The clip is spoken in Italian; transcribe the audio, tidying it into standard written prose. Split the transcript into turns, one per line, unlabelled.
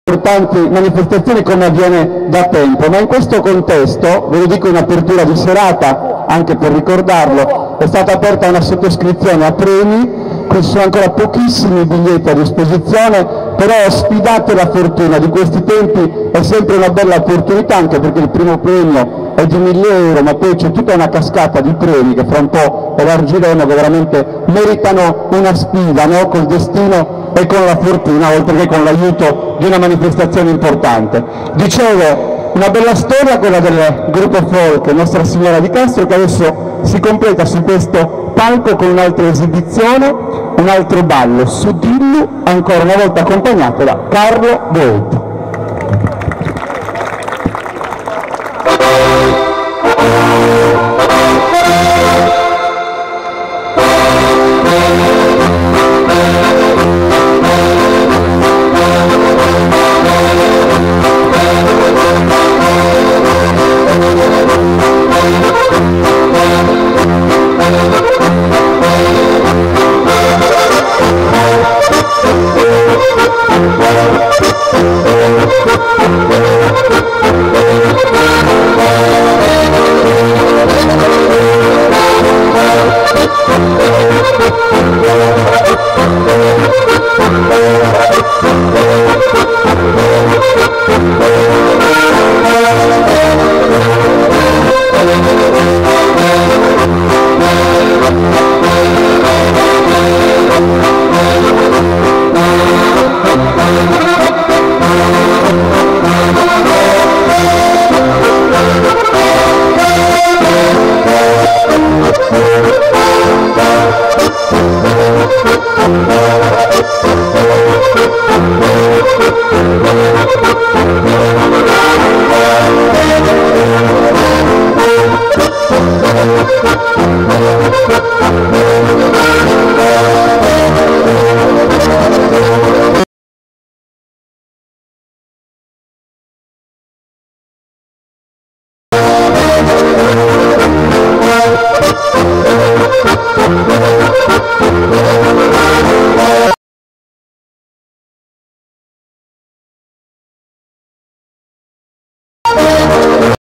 Importanti manifestazioni come avviene da tempo, ma in questo contesto, ve lo dico in apertura di serata, anche per ricordarlo, è stata aperta una sottoscrizione a premi, ci sono ancora pochissimi biglietti a disposizione, però sfidate la fortuna, di questi tempi è sempre una bella opportunità, anche perché il primo premio è di 1.000 euro, ma poi c'è tutta una cascata di premi che fra un po' elargiremo, che veramente meritano una sfida, no? Col destino e con la fortuna, oltre che con l'aiuto di una manifestazione importante. Dicevo, una bella storia quella del gruppo folk Nostra Signora di Castro, che adesso si completa su questo palco con un'altra esibizione, un altro ballo, su Dillu, ancora una volta accompagnato da Carlo Volt.